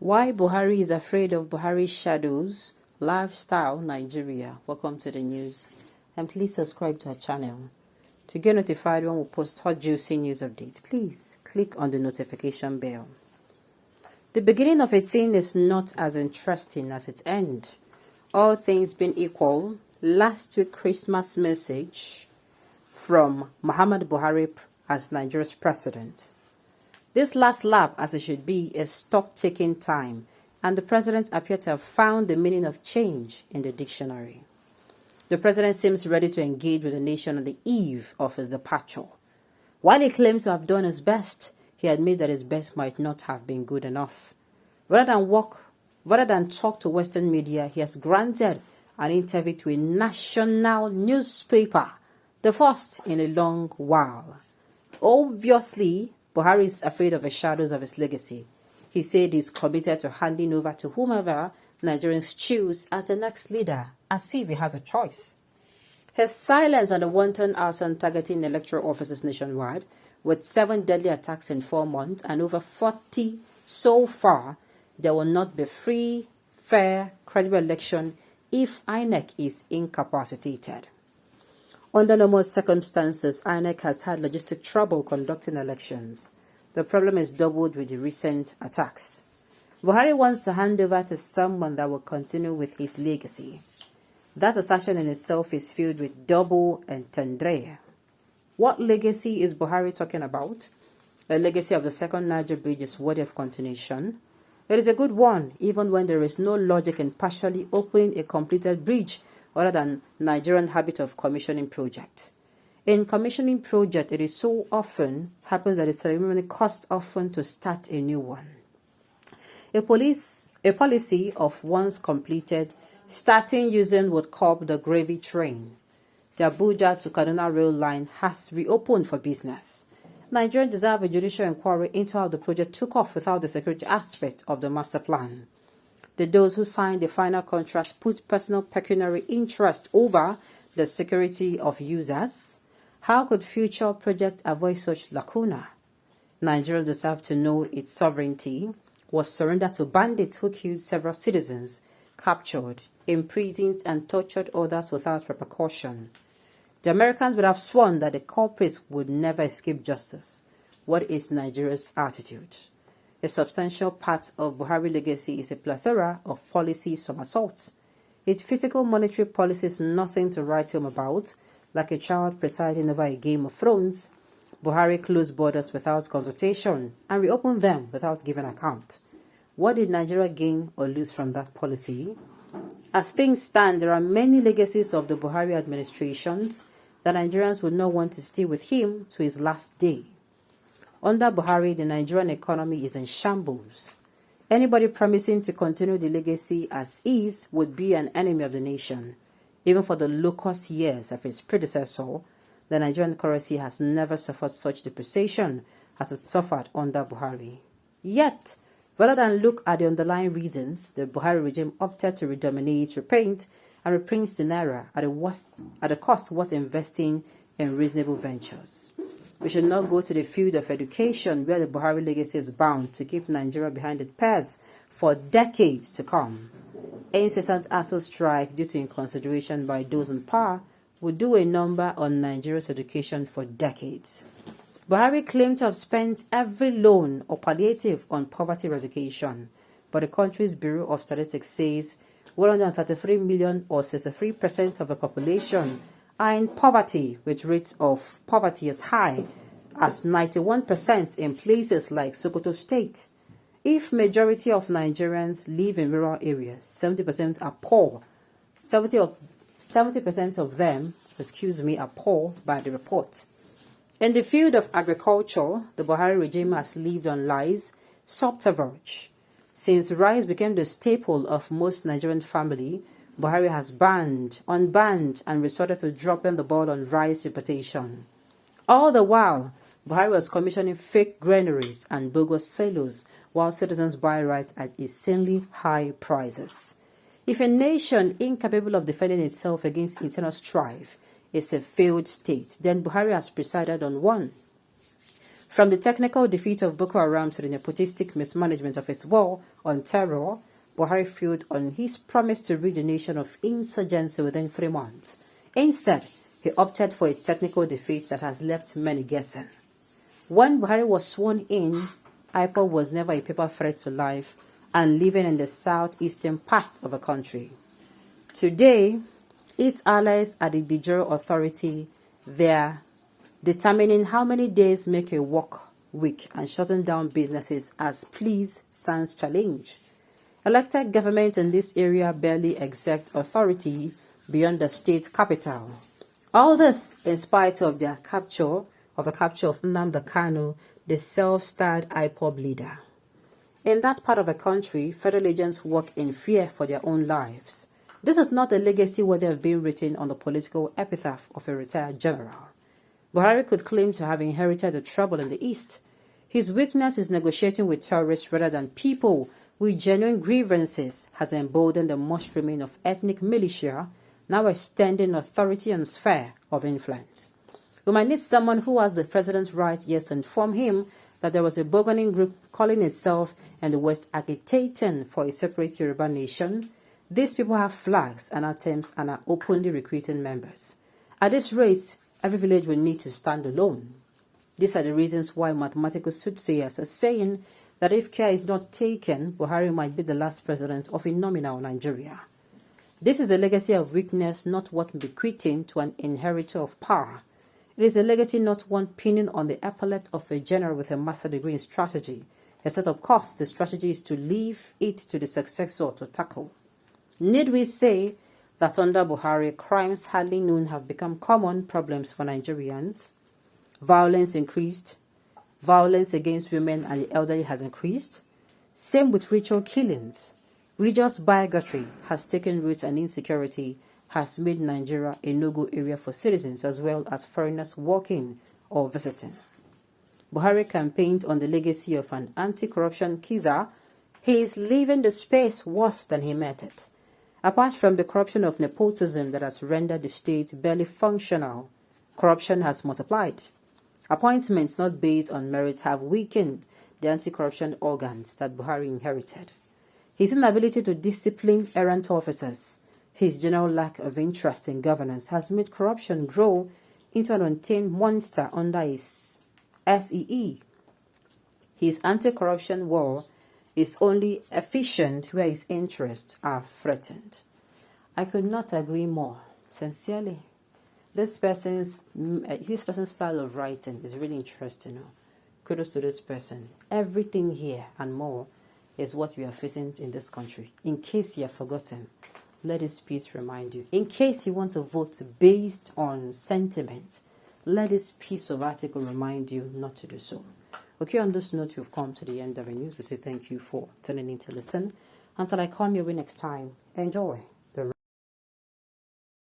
Why Buhari is afraid of Buhari's shadows, lifestyle, Nigeria. Welcome to the news, and please subscribe to our channel. To get notified when we post hot juicy news updates, please click on the notification bell. The beginning of a thing is not as interesting as its end. All things being equal, last week Christmas message from Muhammad Buhari as Nigeria's president. This last lap, as it should be, is stock-taking time, and the president appeared to have found the meaning of change in the dictionary. The president seems ready to engage with the nation on the eve of his departure. While he claims to have done his best, he admits that his best might not have been good enough. Rather than talk to Western media, he has granted an interview to a national newspaper, the first in a long while. Obviously, Buhari is afraid of the shadows of his legacy. He said he's committed to handing over to whomever Nigerians choose as the next leader, as if he has a choice. His silence on the wanton arson targeting electoral offices nationwide, with 7 deadly attacks in 4 months and over 40 so far, there will not be free, fair, credible election if INEC is incapacitated. Under normal circumstances, INEC has had logistic trouble conducting elections. The problem is doubled with the recent attacks. Buhari wants to hand over to someone that will continue with his legacy. That assertion in itself is filled with double entendre. What legacy is Buhari talking about? A legacy of the second Niger bridge is worthy of continuation. It is a good one, even when there is no logic in partially opening a completed bridge other than Nigerian habit of commissioning project. In commissioning project, it is so often happens that the ceremony costs often to start a new one. A policy of once completed, starting using what called the gravy train. The Abuja to Kaduna rail line has reopened for business. Nigeria deserve a judicial inquiry into how the project took off without the security aspect of the master plan. Did those who signed the final contract put personal pecuniary interest over the security of users? How could future projects avoid such lacuna? Nigeria deserves to know its sovereignty was surrendered to bandits who killed several citizens, captured, imprisoned, and tortured others without repercussion. The Americans would have sworn that the culprits would never escape justice. What is Nigeria's attitude? A substantial part of Buhari's legacy is a plethora of policy somersaults. Its physical monetary policy is nothing to write home about. Like a child presiding over a Game of Thrones, Buhari closed borders without consultation and reopened them without giving account. What did Nigeria gain or lose from that policy? As things stand, there are many legacies of the Buhari administrations that Nigerians would not want to stay with him to his last day. Under Buhari, the Nigerian economy is in shambles. Anybody promising to continue the legacy as is would be an enemy of the nation. Even for the locust years of his predecessor, the Nigerian currency has never suffered such depreciation as it suffered under Buhari. Yet, rather than look at the underlying reasons, the Buhari regime opted to redominate, repaint, and reprint the naira at the cost was investing in reasonable ventures. We should not go to the field of education where the Buhari legacy is bound to keep Nigeria behind its peers for decades to come. Incessant ASO strike due to inconsideration by those in power would do a number on Nigeria's education for decades. Buhari claimed to have spent every loan or palliative on poverty eradication, but the country's Bureau of Statistics says 133 million or 63% of the population are in poverty, with rates of poverty as high as 91% in places like Sokoto State. If majority of Nigerians live in rural areas, 70% are poor. 70% of them, are poor by the report. In the field of agriculture, the Buhari regime has lived on lies, subterfuge. Since rice became the staple of most Nigerian families, Buhari has unbanned, and resorted to dropping the ball on rice importation. All the while, Buhari was commissioning fake granaries and bogus silos while citizens buy rice at insanely high prices. If a nation incapable of defending itself against internal strife is a failed state, then Buhari has presided on one. From the technical defeat of Boko Haram to the nepotistic mismanagement of its war on terror, Buhari failed on his promise to rid the nation of insurgency within 3 months. Instead, he opted for a technical defeat that has left many guessing. When Buhari was sworn in, IPOB was never a paper threat to life and living in the southeastern parts of the country. Today, its allies are the de jure authority. They're determining how many days make a work week and shutting down businesses as please sans challenge. Elected government in this area barely exert authority beyond the state capital. All this in spite of the capture of Nnamdi Kanu, the self-styled IPOB leader. In that part of the country, federal agents work in fear for their own lives. This is not a legacy worthy of being written on the political epitaph of a retired general. Buhari could claim to have inherited the trouble in the East. His weakness is negotiating with terrorists rather than people with genuine grievances has emboldened the mushrooming of ethnic militia, now extending authority and sphere of influence. We might need someone who has the president's right, yes, to inform him that there was a bargaining group calling itself and the West agitating for a separate Yoruba nation. These people have flags and anthems and are openly recruiting members. At this rate, every village will need to stand alone. These are the reasons why mathematical soothsayers are saying that if care is not taken, Buhari might be the last president of a nominal Nigeria. This is a legacy of weakness, not one bequeathing to an inheritor of power. It is a legacy not one pinning on the epaulet of a general with a master degree in strategy, except of course the strategy is to leave it to the successor to tackle. Need we say that under Buhari, crimes hardly known have become common problems for Nigerians? Violence increased. Violence against women and the elderly has increased. Same with ritual killings. Religious bigotry has taken root and insecurity has made Nigeria a no-go area for citizens as well as foreigners working or visiting. Buhari campaigned on the legacy of an anti-corruption Kiza. He is leaving the space worse than he met it. Apart from the corruption of nepotism that has rendered the state barely functional, corruption has multiplied. Appointments not based on merit have weakened the anti-corruption organs that Buhari inherited. His inability to discipline errant officers, his general lack of interest in governance has made corruption grow into an untamed monster under his SEE. His anti-corruption war is only efficient where his interests are threatened. I could not agree more. Sincerely. This person's style of writing is really interesting. Kudos to this person. Everything here and more is what we are facing in this country. In case you have forgotten, let this piece remind you. In case you want to vote based on sentiment, let this piece of article remind you not to do so. Okay, on this note, we've come to the end of the news. We say thank you for tuning in to listen. Until I come your way next time, enjoy.